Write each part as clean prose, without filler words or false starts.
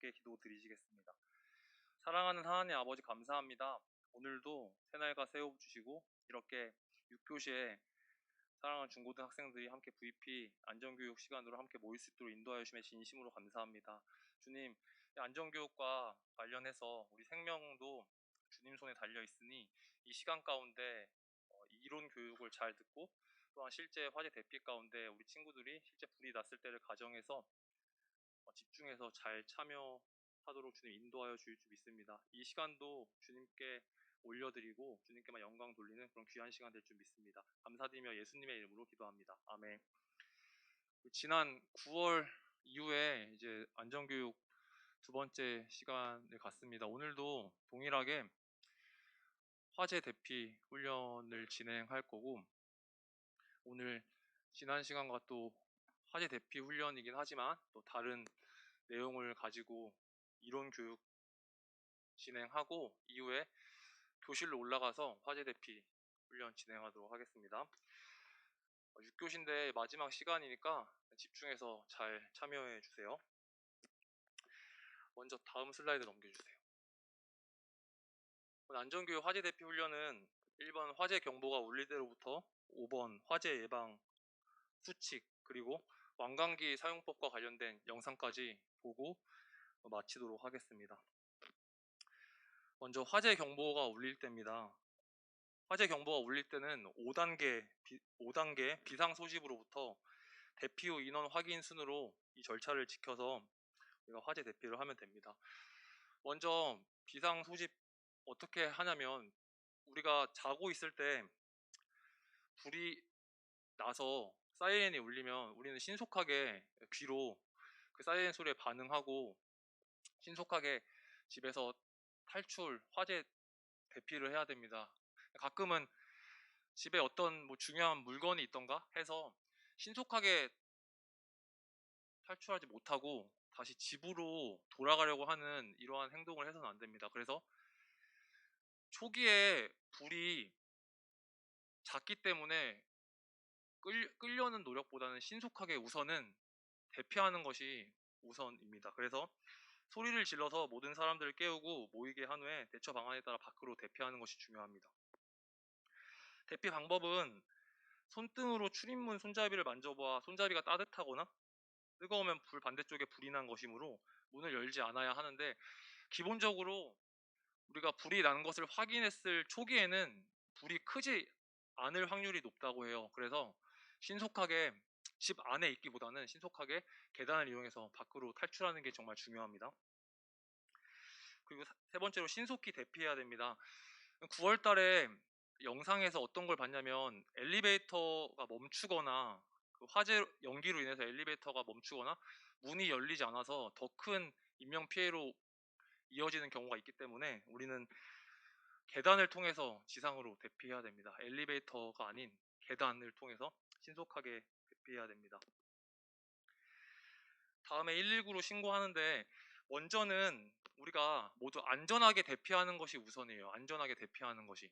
함께 기도드리시겠습니다. 사랑하는 하나님 아버지 감사합니다. 오늘도 새날과 새우 주시고 이렇게 6교시에 사랑하는 중고등학생들이 함께 VP 안전교육 시간으로 함께 모일 수 있도록 인도하여 주심에 진심으로 감사합니다. 주님, 이 안전교육과 관련해서 우리 생명도 주님 손에 달려 있으니 이 시간 가운데 이론 교육을 잘 듣고 또한 실제 화재 대피 가운데 우리 친구들이 실제 불이 났을 때를 가정해서 집중해서 잘 참여하도록 주님 인도하여 주실 줄 믿습니다. 이 시간도 주님께 올려드리고 주님께만 영광 돌리는 그런 귀한 시간 될 줄 믿습니다. 감사드리며 예수님의 이름으로 기도합니다. 아멘. 지난 9월 이후에 이제 안전교육 두 번째 시간을 갖습니다. 오늘도 동일하게 화재 대피 훈련을 진행할 거고, 오늘 지난 시간과 또 화재 대피 훈련이긴 하지만 또 다른 내용을 가지고 이론 교육 진행하고 이후에 교실로 올라가서 화재 대피 훈련 진행하도록 하겠습니다. 6교시인데 마지막 시간이니까 집중해서 잘 참여해 주세요. 먼저 다음 슬라이드 넘겨주세요. 안전교육 화재 대피 훈련은 1번 화재 경보가 울릴 때로부터 5번 화재 예방 수칙 그리고 완강기 사용법과 관련된 영상까지 보고 마치도록 하겠습니다. 먼저 화재 경보가 울릴 때입니다. 화재 경보가 울릴 때는 5단계 비상 소집으로부터 대피 후 인원 확인 순으로 이 절차를 지켜서 우리가 화재 대피를 하면 됩니다. 먼저 비상 소집 어떻게 하냐면, 우리가 자고 있을 때 불이 나서 사이렌이 울리면 우리는 신속하게 귀로 그 사이렌 소리에 반응하고 신속하게 집에서 탈출, 화재 대피를 해야 됩니다. 가끔은 집에 어떤 중요한 물건이 있던가 해서 신속하게 탈출하지 못하고 다시 집으로 돌아가려고 하는 이러한 행동을 해서는 안 됩니다. 그래서 초기에 불이 잦기 때문에 끌려는 노력보다는 신속하게 우선은 대피하는 것이 우선입니다. 그래서 소리를 질러서 모든 사람들을 깨우고 모이게 한 후에 대처 방안에 따라 밖으로 대피하는 것이 중요합니다. 대피 방법은 손등으로 출입문 손잡이를 만져봐 손잡이가 따뜻하거나 뜨거우면 불 반대쪽에 불이 난 것이므로 문을 열지 않아야 하는데, 기본적으로 우리가 불이 난 것을 확인했을 초기에는 불이 크지 않을 확률이 높다고 해요. 그래서 신속하게 집 안에 있기보다는 신속하게 계단을 이용해서 밖으로 탈출하는 게 정말 중요합니다. 그리고 세 번째로 신속히 대피해야 됩니다. 9월 달에 영상에서 어떤 걸 봤냐면, 엘리베이터가 멈추거나 그 화재 연기로 인해서 엘리베이터가 멈추거나 문이 열리지 않아서 더 큰 인명피해로 이어지는 경우가 있기 때문에 우리는 계단을 통해서 지상으로 대피해야 됩니다. 엘리베이터가 아닌 계단을 통해서 신속하게 대피해야 됩니다. 다음에 119로 신고하는데, 먼저는 우리가 모두 안전하게 대피하는 것이 우선이에요. 안전하게 대피하는 것이.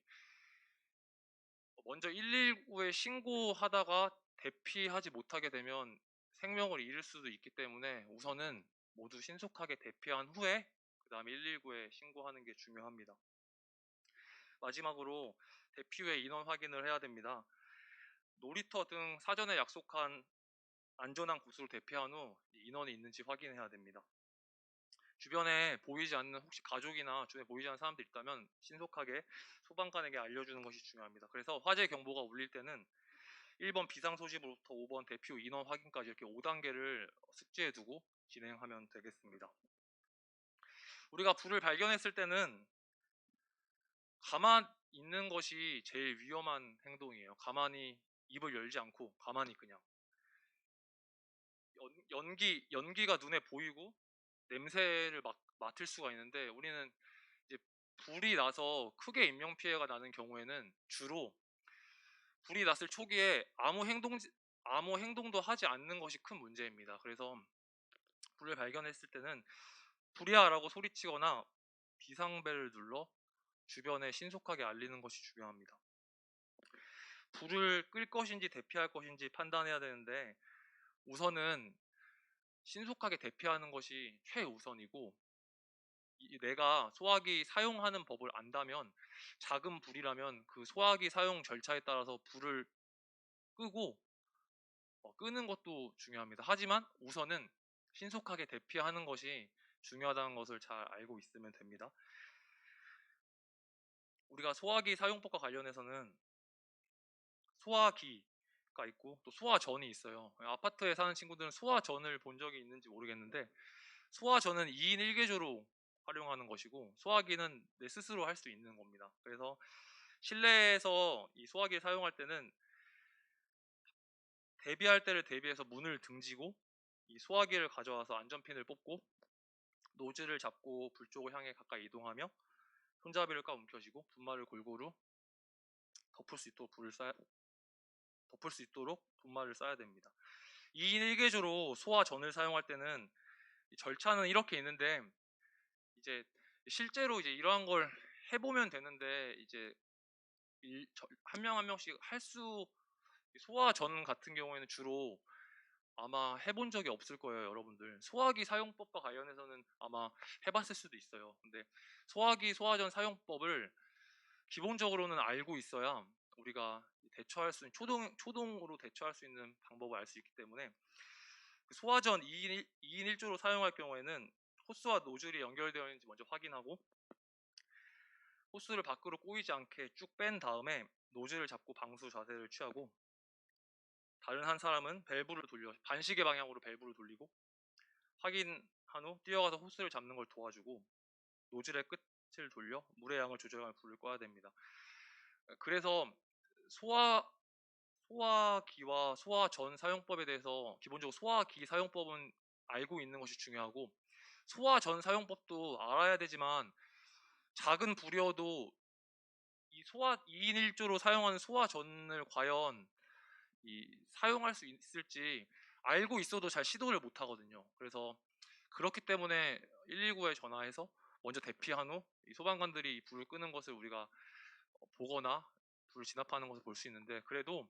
먼저 119에 신고하다가 대피하지 못하게 되면 생명을 잃을 수도 있기 때문에 우선은 모두 신속하게 대피한 후에 그 다음에 119에 신고하는 게 중요합니다. 마지막으로 대피 후에 인원 확인을 해야 됩니다. 놀이터 등 사전에 약속한 안전한 곳으로 대피한 후 인원이 있는지 확인해야 됩니다. 주변에 보이지 않는 혹시 가족이나 주변에 보이지 않는 사람들이 있다면 신속하게 소방관에게 알려주는 것이 중요합니다. 그래서 화재 경보가 울릴 때는 1번 비상소집으로부터 5번 대피 후 인원 확인까지 이렇게 5단계를 숙지해 두고 진행하면 되겠습니다. 우리가 불을 발견했을 때는 가만히 있는 것이 제일 위험한 행동이에요. 가만히 입을 열지 않고 가만히 그냥 연기가 눈에 보이고 냄새를 맡을 수가 있는데, 우리는 이제 불이 나서 크게 인명피해가 나는 경우에는 주로 불이 났을 초기에 아무 행동도 하지 않는 것이 큰 문제입니다. 그래서 불을 발견했을 때는 불이야라고 소리치거나 비상벨을 눌러 주변에 신속하게 알리는 것이 중요합니다. 불을 끌 것인지 대피할 것인지 판단해야 되는데, 우선은 신속하게 대피하는 것이 최우선이고 내가 소화기 사용하는 법을 안다면, 작은 불이라면 그 소화기 사용 절차에 따라서 불을 끄고, 끄는 것도 중요합니다. 하지만 우선은 신속하게 대피하는 것이 중요하다는 것을 잘 알고 있으면 됩니다. 우리가 소화기 사용법과 관련해서는 소화기가 있고 또 소화전이 있어요. 아파트에 사는 친구들은 소화전을 본 적이 있는지 모르겠는데, 소화전은 2인 1개조로 활용하는 것이고, 소화기는 내 스스로 할 수 있는 겁니다. 그래서 실내에서 이 소화기를 사용할 때는 대비할 때를 대비해서 문을 등지고 이 소화기를 가져와서 안전핀을 뽑고 노즐을 잡고 불 쪽을 향해 가까이 이동하며 손잡이를 꽉 움켜쥐고 분말을 골고루 덮을 수 있도록 분말을 쌓아야 됩니다. 2인 1개조로 소화전을 사용할 때는 절차는 이렇게 있는데, 이제 실제로 이제 이러한 걸 해보면 되는데, 이제 한 명 한 명씩 소화전 같은 경우에는 주로 아마 해본 적이 없을 거예요, 여러분들. 소화기 사용법과 관련해서는 아마 해봤을 수도 있어요. 근데 소화전 사용법을 기본적으로는 알고 있어야 우리가 대처할 수 있는 초동으로 대처할 수 있는 방법을 알 수 있기 때문에, 그 소화전 2인 1조로 사용할 경우에는 호스와 노즐이 연결되어 있는지 먼저 확인하고, 호스를 밖으로 꼬이지 않게 쭉 뺀 다음에 노즐을 잡고 방수 자세를 취하고, 다른 한 사람은 반시계 방향으로 밸브를 돌리고 확인한 후 뛰어가서 호스를 잡는 걸 도와주고, 노즐의 끝을 돌려 물의 양을 조절하며 불을 꺼야 됩니다. 그래서 소화기와 소화전 사용법에 대해서 기본적으로 소화기 사용법은 알고 있는 것이 중요하고, 소화전 사용법도 알아야 되지만, 작은 불이어도 이 2인 1조로 사용하는 소화전을 과연 사용할 수 있을지 알고 있어도 잘 시도를 못 하거든요. 그래서 그렇기 때문에 119에 전화해서 먼저 대피한 후 소방관들이 불을 끄는 것을 우리가 보거나 불을 진압하는 것을 볼 수 있는데, 그래도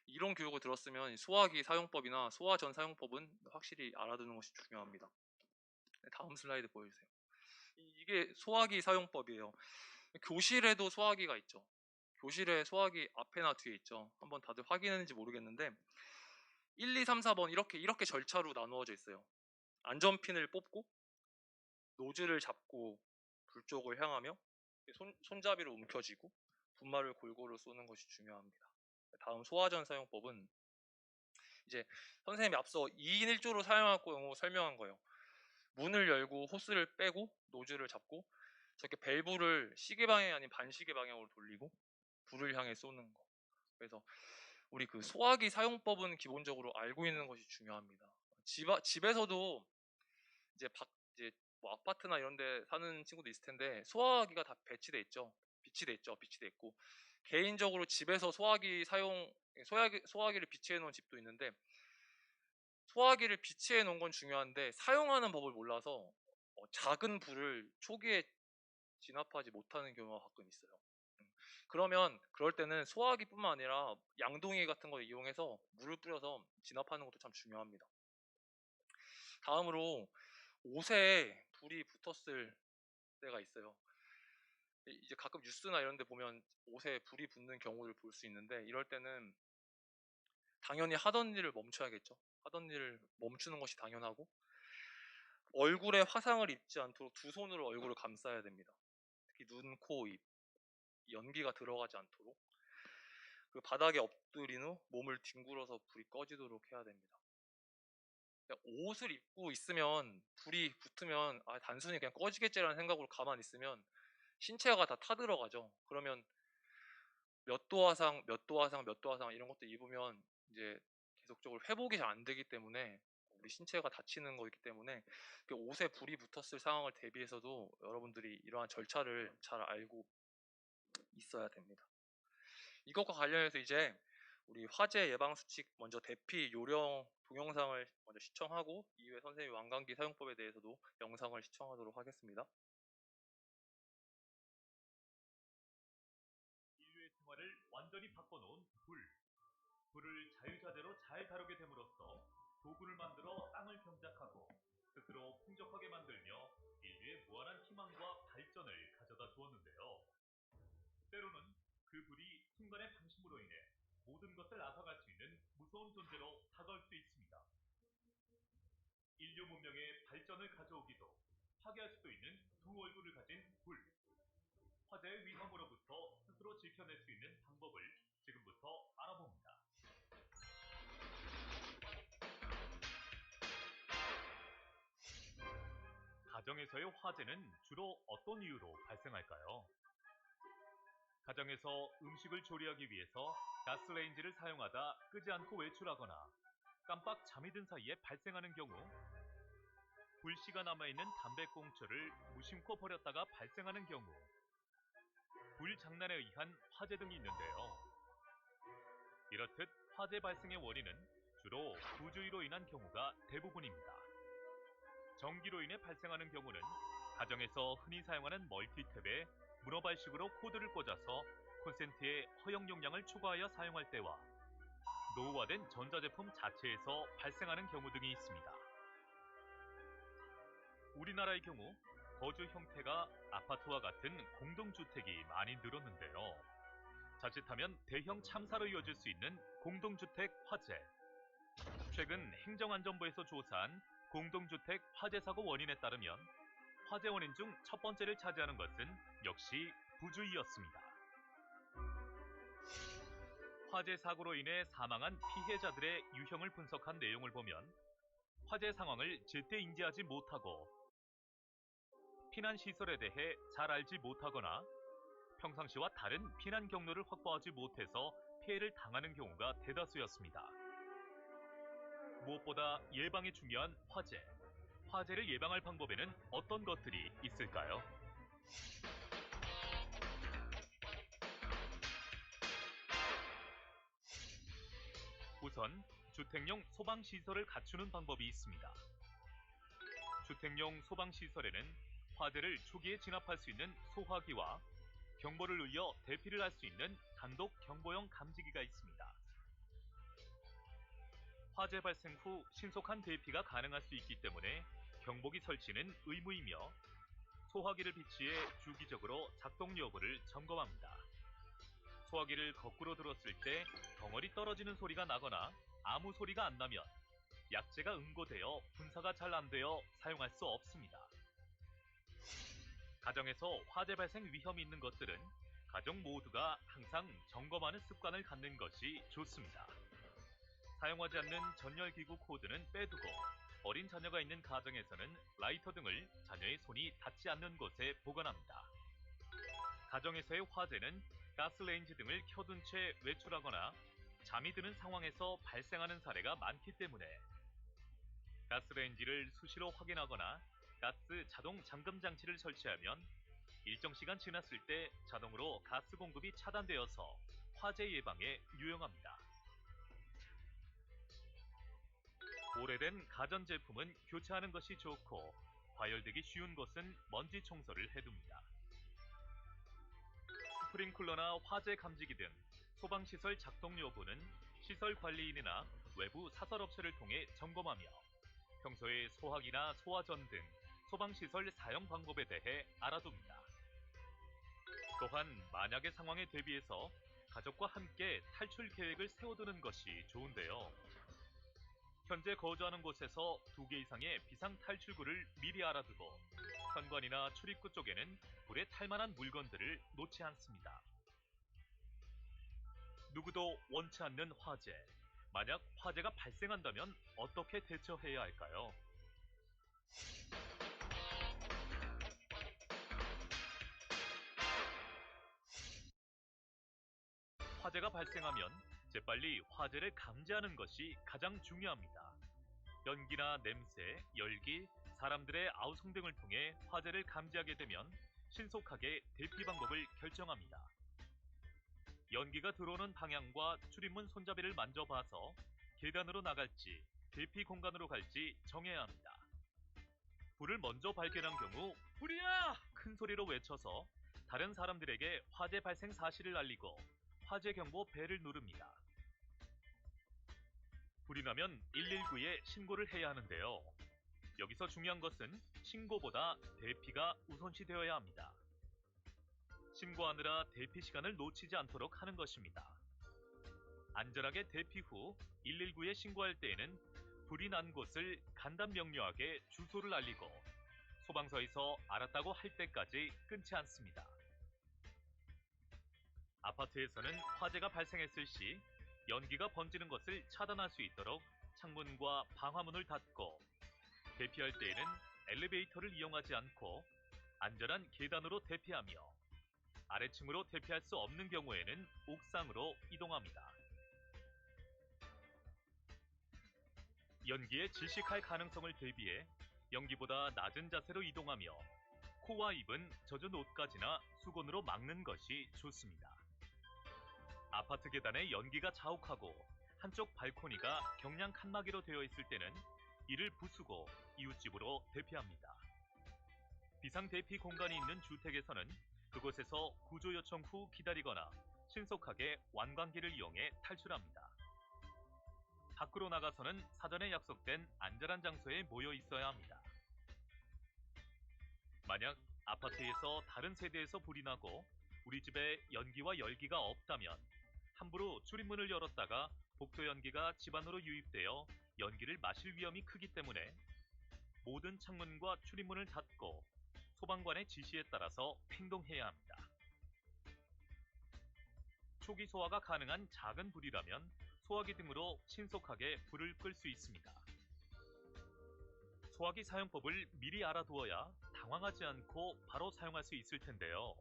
이런 교육을 들었으면 소화기 사용법이나 소화전 사용법은 확실히 알아두는 것이 중요합니다. 다음 슬라이드 보여주세요. 이게 소화기 사용법이에요. 교실에도 소화기가 있죠. 교실에 소화기 앞에나 뒤에 있죠. 한번 다들 확인했는지 모르겠는데 1, 2, 3, 4번 이렇게 절차로 나누어져 있어요. 안전핀을 뽑고 노즐을 잡고 불 쪽을 향하며 손잡이로 움켜쥐고 분말을 골고루 쏘는 것이 중요합니다. 다음 소화전 사용법은 이제 선생님이 앞서 2인 1조로 사용할 경우 설명한 거예요. 문을 열고 호스를 빼고 노즐을 잡고 저렇게 밸브를 시계 방향이 아닌 반시계 방향으로 돌리고 불을 향해 쏘는 거. 그래서 우리 그 소화기 사용법은 기본적으로 알고 있는 것이 중요합니다. 집에서도 이제 뭐 아파트나 이런 데 사는 친구도 있을 텐데 소화기가 다 배치돼 있죠. 비치돼 있고, 개인적으로 집에서 소화기를 비치해 놓은 집도 있는데, 소화기를 비치해 놓은 건 중요한데 사용하는 법을 몰라서 작은 불을 초기에 진압하지 못하는 경우가 가끔 있어요. 그러면 그럴 때는 소화기뿐만 아니라 양동이 같은 걸 이용해서 물을 뿌려서 진압하는 것도 참 중요합니다. 다음으로 옷에 불이 붙었을 때가 있어요. 이제 가끔 뉴스나 이런 데 보면 옷에 불이 붙는 경우를 볼 수 있는데, 이럴 때는 당연히 하던 일을 멈춰야겠죠. 하던 일을 멈추는 것이 당연하고, 얼굴에 화상을 입지 않도록 두 손으로 얼굴을 감싸야 됩니다. 특히 눈, 코, 입, 연기가 들어가지 않도록. 그리고 바닥에 엎드린 후 몸을 뒹굴어서 불이 꺼지도록 해야 됩니다. 옷을 입고 있으면 불이 붙으면 단순히 그냥 꺼지겠지라는 생각으로 가만히 있으면 신체가 다 타들어가죠. 그러면 몇 도 화상, 몇 도 화상, 몇 도 화상 이런 것도 입으면 이제 계속적으로 회복이 잘 안 되기 때문에 우리 신체가 다치는 거기 때문에, 옷에 불이 붙었을 상황을 대비해서도 여러분들이 이러한 절차를 잘 알고 있어야 됩니다. 이것과 관련해서 이제 우리 화재 예방 수칙 먼저 대피 요령 동영상을 먼저 시청하고, 이후에 선생님 왕관기 사용법에 대해서도 영상을 시청하도록 하겠습니다. 인류의 생활을 완전히 바꿔놓은 불. 불을 자유자재로 잘 다루게 됨으로써 도구를 만들어 땅을 경작하고 스스로 풍족하게 만들며 인류의 무한한 희망과 발전을 가져다 주었는데요. 때로는 그 불이 순간의 방심으로 인해 모든 것을 앗아갈 수 있는 무서운 존재로 다가올 수 있습니다. 인류 문명의 발전을 가져오기도 파괴할 수도 있는 두 얼굴을 가진 불. 화재의 위험으로부터 스스로 지켜낼 수 있는 방법을 지금부터 알아봅니다. 가정에서의 화재는 주로 어떤 이유로 발생할까요? 가정에서 음식을 조리하기 위해서 가스레인지를 사용하다 끄지 않고 외출하거나 깜빡 잠이 든 사이에 발생하는 경우, 불씨가 남아있는 담배꽁초를 무심코 버렸다가 발생하는 경우, 불장난에 의한 화재 등이 있는데요. 이렇듯 화재 발생의 원인은 주로 부주의로 인한 경우가 대부분입니다. 전기로 인해 발생하는 경우는 가정에서 흔히 사용하는 멀티탭에 문어발식으로 코드를 꽂아서 콘센트의 허용 용량을 초과하여 사용할 때와 노후화된 전자제품 자체에서 발생하는 경우 등이 있습니다. 우리나라의 경우 거주 형태가 아파트와 같은 공동주택이 많이 늘었는데요. 자칫하면 대형 참사로 이어질 수 있는 공동주택 화재. 최근 행정안전부에서 조사한 공동주택 화재 사고 원인에 따르면 화재 원인 중 첫 번째를 차지하는 것은 역시 부주의였습니다. 화재 사고로 인해 사망한 피해자들의 유형을 분석한 내용을 보면 화재 상황을 제때 인지하지 못하고 피난시설에 대해 잘 알지 못하거나 평상시와 다른 피난 경로를 확보하지 못해서 피해를 당하는 경우가 대다수였습니다. 무엇보다 예방이 중요한 화재. 화재를 예방할 방법에는 어떤 것들이 있을까요? 우선 주택용 소방시설을 갖추는 방법이 있습니다. 주택용 소방시설에는 화재를 초기에 진압할 수 있는 소화기와 경보를 울려 대피를 할 수 있는 단독 경보용 감지기가 있습니다. 화재 발생 후 신속한 대피가 가능할 수 있기 때문에 경보기 설치는 의무이며 소화기를 비치해 주기적으로 작동 여부를 점검합니다. 소화기를 거꾸로 들었을 때 덩어리 떨어지는 소리가 나거나 아무 소리가 안 나면 약재가 응고되어 분사가 잘 안 되어 사용할 수 없습니다. 가정에서 화재 발생 위험이 있는 것들은 가족 모두가 항상 점검하는 습관을 갖는 것이 좋습니다. 사용하지 않는 전열기구 코드는 빼두고 어린 자녀가 있는 가정에서는 라이터 등을 자녀의 손이 닿지 않는 곳에 보관합니다. 가정에서의 화재는 가스레인지 등을 켜둔 채 외출하거나 잠이 드는 상황에서 발생하는 사례가 많기 때문에 가스레인지를 수시로 확인하거나 가스 자동 잠금 장치를 설치하면 일정 시간 지났을 때 자동으로 가스 공급이 차단되어서 화재 예방에 유용합니다. 오래된 가전제품은 교체하는 것이 좋고 과열되기 쉬운 곳은 먼지 청소를 해둡니다. 스프링클러나 화재 감지기 등 소방시설 작동 여부는 시설관리인이나 외부 사설업체를 통해 점검하며 평소에 소화기나 소화전 등 소방시설 사용 방법에 대해 알아둡니다. 또한 만약의 상황에 대비해서 가족과 함께 탈출 계획을 세워두는 것이 좋은데요. 현재 거주하는 곳에서 2개 이상의 비상 탈출구를 미리 알아두고 현관이나 출입구 쪽에는 불에 탈 만한 물건들을 놓지 않습니다. 누구도 원치 않는 화재. 만약 화재가 발생한다면 어떻게 대처해야 할까요? 화재가 발생하면 재빨리 화재를 감지하는 것이 가장 중요합니다. 연기나 냄새, 열기, 사람들의 아우성 등을 통해 화재를 감지하게 되면 신속하게 대피 방법을 결정합니다. 연기가 들어오는 방향과 출입문 손잡이를 만져봐서 계단으로 나갈지 대피 공간으로 갈지 정해야 합니다. 불을 먼저 발견한 경우 "불이야!" 큰 소리로 외쳐서 다른 사람들에게 화재 발생 사실을 알리고 화재 경보 벨을 누릅니다. 불이 나면 119에 신고를 해야 하는데요. 여기서 중요한 것은 신고보다 대피가 우선시되어야 합니다. 신고하느라 대피 시간을 놓치지 않도록 하는 것입니다. 안전하게 대피 후 119에 신고할 때에는 불이 난 곳을 간단 명료하게 주소를 알리고 소방서에서 알았다고 할 때까지 끊지 않습니다. 아파트에서는 화재가 발생했을 시 연기가 번지는 것을 차단할 수 있도록 창문과 방화문을 닫고 대피할 때에는 엘리베이터를 이용하지 않고 안전한 계단으로 대피하며 아래층으로 대피할 수 없는 경우에는 옥상으로 이동합니다. 연기에 질식할 가능성을 대비해 연기보다 낮은 자세로 이동하며 코와 입은 젖은 옷까지나 수건으로 막는 것이 좋습니다. 아파트 계단에 연기가 자욱하고 한쪽 발코니가 경량 칸막이로 되어 있을 때는 이를 부수고 이웃집으로 대피합니다. 비상 대피 공간이 있는 주택에서는 그곳에서 구조 요청 후 기다리거나 신속하게 완관기를 이용해 탈출합니다. 밖으로 나가서는 사전에 약속된 안전한 장소에 모여 있어야 합니다. 만약 아파트에서 다른 세대에서 불이 나고 우리 집에 연기와 열기가 없다면 함부로 출입문을 열었다가 복도 연기가 집 안으로 유입되어 연기를 마실 위험이 크기 때문에 모든 창문과 출입문을 닫고 소방관의 지시에 따라서 행동해야 합니다. 초기 소화가 가능한 작은 불이라면 소화기 등으로 신속하게 불을 끌 수 있습니다. 소화기 사용법을 미리 알아두어야 당황하지 않고 바로 사용할 수 있을 텐데요.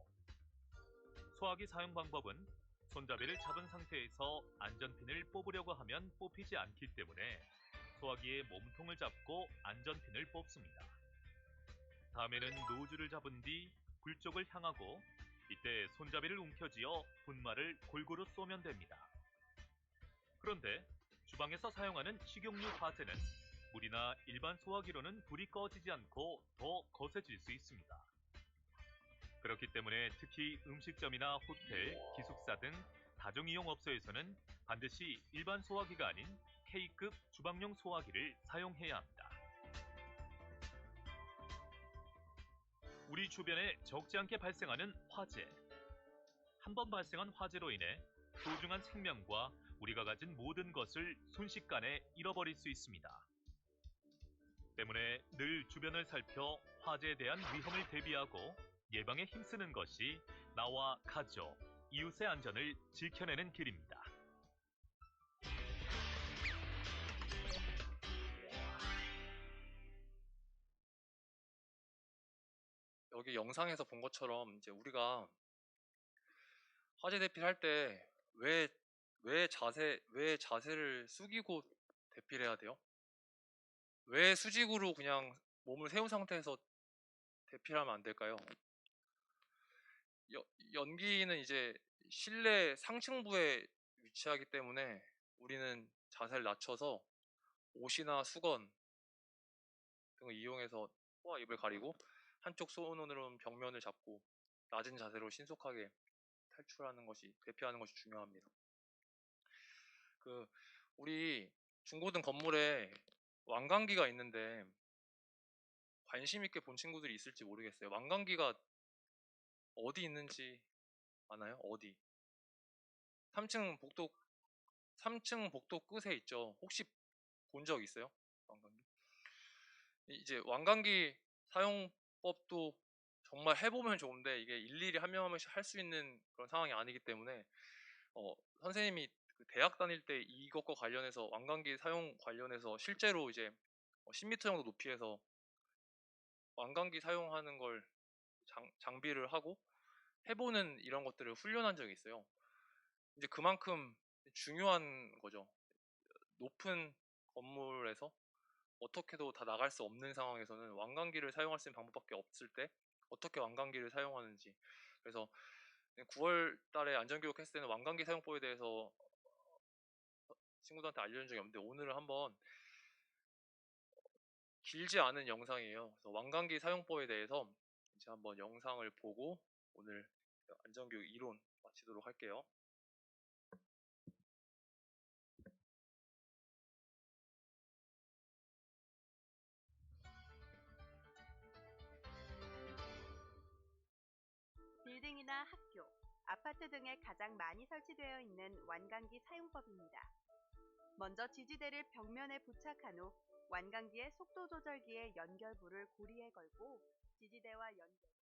소화기 사용 방법은 손잡이를 잡은 상태에서 안전핀을 뽑으려고 하면 뽑히지 않기 때문에 소화기의 몸통을 잡고 안전핀을 뽑습니다. 다음에는 노즐을 잡은 뒤 불 쪽을 향하고 이때 손잡이를 움켜쥐어 분말을 골고루 쏘면 됩니다. 그런데 주방에서 사용하는 식용유 화재는 물이나 일반 소화기로는 불이 꺼지지 않고 더 거세질 수 있습니다. 그렇기 때문에 특히 음식점이나 호텔, 기숙사 등 다중이용업소에서는 반드시 일반 소화기가 아닌 K급 주방용 소화기를 사용해야 합니다. 우리 주변에 적지 않게 발생하는 화재. 한 번 발생한 화재로 인해 소중한 생명과 우리가 가진 모든 것을 순식간에 잃어버릴 수 있습니다. 때문에 늘 주변을 살펴 화재에 대한 위험을 대비하고 예방에 힘쓰는 것이 나와 가족, 이웃의 안전을 지켜내는 길입니다. 여기 영상에서 본 것처럼 이제 우리가 화재 대피를 할 때 왜 자세를 숙이고 대피를 해야 돼요? 왜 수직으로 그냥 몸을 세운 상태에서 대피를 하면 안 될까요? 여- 연기는 이제 실내 상층부에 위치하기 때문에 우리는 자세를 낮춰서 옷이나 수건 등을 이용해서 코와 입을 가리고 한쪽 손으로는 벽면을 잡고 낮은 자세로 신속하게 탈출하는 것이 대피하는 것이 중요합니다. 그 우리 중고등 건물에 완강기가 있는데 관심 있게 본 친구들이 있을지 모르겠어요. 완강기가 어디 있는지 아나요? 어디? 3층 복도 3층 복도 끝에 있죠. 혹시 본 적 있어요? 완강기? 이제 완강기 사용법도 정말 해보면 좋은데 이게 일일이 한 명 한 명씩 할 수 있는 그런 상황이 아니기 때문에 선생님이 그 대학 다닐 때 이것과 관련해서 완강기 사용 관련해서 실제로 이제 10m 정도 높이에서 완강기 사용하는 걸 장비를 하고 해보는 이런 것들을 훈련한 적이 있어요. 이제 그만큼 중요한 거죠. 높은 건물에서 어떻게도 다 나갈 수 없는 상황에서는 완강기를 사용할 수 있는 방법밖에 없을 때 어떻게 완강기를 사용하는지. 그래서 9월 달에 안전교육 했을 때는 완강기 사용법에 대해서 친구들한테 알려준 적이 없는데 오늘은 한번 길지 않은 영상이에요. 그래서 완강기 사용법에 대해서 이제 한번 영상을 보고 오늘 안전교육 이론 마치도록 할게요. 빌딩이나 학교, 아파트 등에 가장 많이 설치되어 있는 완강기 사용법입니다. 먼저 지지대를 벽면에 부착한 후 완강기의 속도 조절기의 연결부를 고리에 걸고 지지대와 연결 후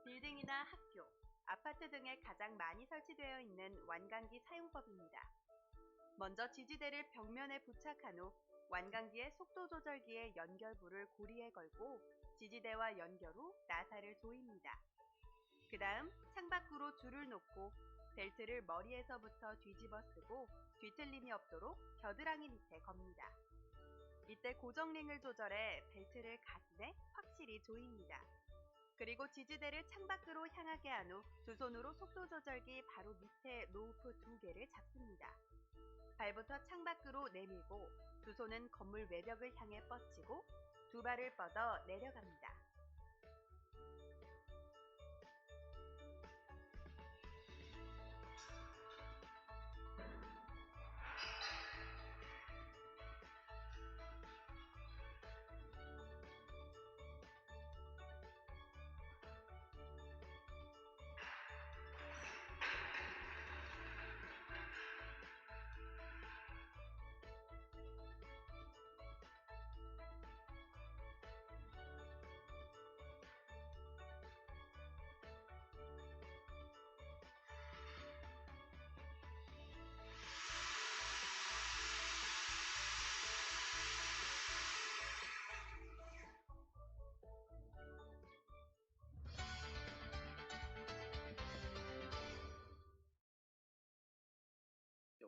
빌딩이나 학교, 아파트 등에 가장 많이 설치되어 있는 완강기 사용법입니다. 먼저 지지대를 벽면에 부착한 후 완강기의 속도 조절기의 연결부를 고리에 걸고 지지대와 연결 후 나사를 조입니다. 그 다음 창밖으로 줄을 놓고 벨트를 머리에서부터 뒤집어 쓰고 뒤틀림이 없도록 겨드랑이 밑에 겁니다. 이때 고정링을 조절해 벨트를 가슴에 확실히 조입니다. 그리고 지지대를 창밖으로 향하게 한 후 두 손으로 속도 조절기 바로 밑에 로우프 2개를 잡습니다. 발부터 창밖으로 내밀고 두 손은 건물 외벽을 향해 뻗치고 두 발을 뻗어 내려갑니다.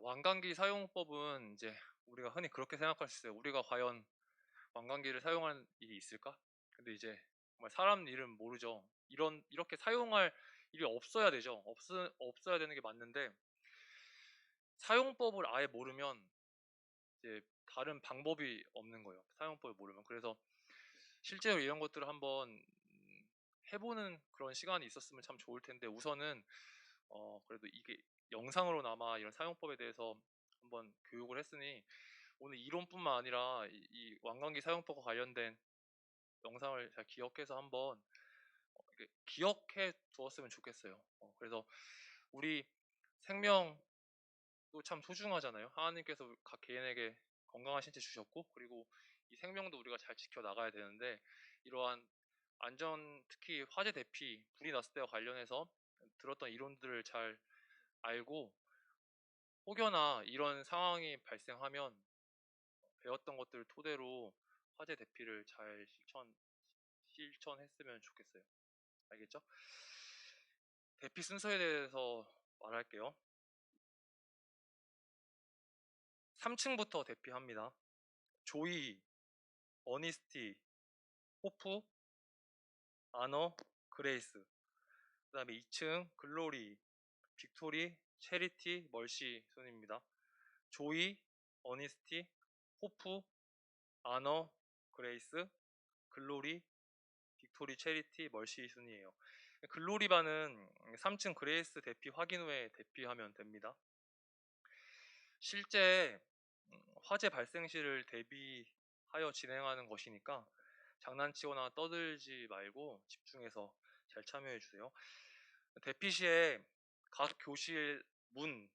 완강기 사용법은 이제 우리가 흔히 그렇게 생각할 수 있어요. 우리가 과연 완강기를 사용할 일이 있을까? 근데 이제 정말 사람 일은 모르죠. 이렇게 사용할 일이 없어야 되죠. 없어야 되는 게 맞는데 사용법을 아예 모르면 이제 다른 방법이 없는 거예요. 사용법을 모르면. 그래서 실제로 이런 것들을 한번 해보는 그런 시간이 있었으면 참 좋을 텐데 우선은 그래도 이게 영상으로나마 이런 사용법에 대해서 한번 교육을 했으니 오늘 이론뿐만 아니라 이 완강기 사용법과 관련된 영상을 잘 기억해서 한번 이렇게 기억해 두었으면 좋겠어요. 그래서 우리 생명도 참 소중하잖아요. 하나님께서 각 개인에게 건강한 신체 주셨고 그리고 이 생명도 우리가 잘 지켜 나가야 되는데 이러한 안전 특히 화재 대피 불이 났을 때와 관련해서 들었던 이론들을 잘 알고 혹여나 이런 상황이 발생하면 배웠던 것들을 토대로 화재 대피를 잘 실천했으면 좋겠어요. 알겠죠? 대피 순서에 대해서 말할게요. 3층부터 대피합니다. 조이, 어니스티, 호프, 아너, 그레이스. 그 다음에 2층 글로리, 빅토리, 체리티, 멀시 순입니다. 조이, 어니스티, 호프, 아너, 그레이스, 글로리, 빅토리, 체리티, 멀시 순이에요. 글로리반은 3층 그레이스 대피 확인 후에 대피하면 됩니다. 실제 화재 발생 시를 대비하여 진행하는 것이니까 장난치거나 떠들지 말고 집중해서 잘 참여해 주세요. 대피 시에 각 교실 문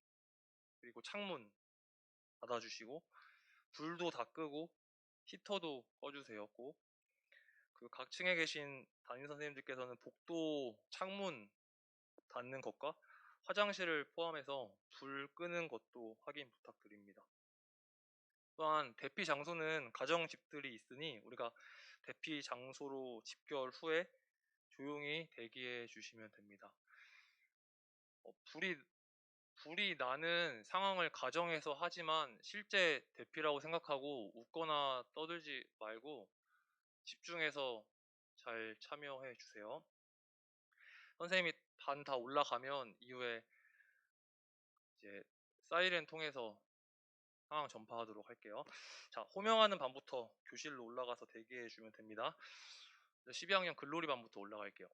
그리고 창문 닫아주시고 불도 다 끄고 히터도 꺼주세요. 꼭. 그 각 층에 계신 담임 선생님들께서는 복도 창문 닫는 것과 화장실을 포함해서 불 끄는 것도 확인 부탁드립니다. 또한 대피 장소는 가정 집들이 있으니 우리가 대피 장소로 집결 후에 조용히 대기해 주시면 됩니다. 불이 나는 상황을 가정해서 하지만 실제 대피라고 생각하고 웃거나 떠들지 말고 집중해서 잘 참여해 주세요. 선생님이 반 다 올라가면 이후에 이제 사이렌 통해서 상황 전파하도록 할게요. 자, 호명하는 반부터 교실로 올라가서 대기해 주면 됩니다. 12학년 글로리 반부터 올라갈게요.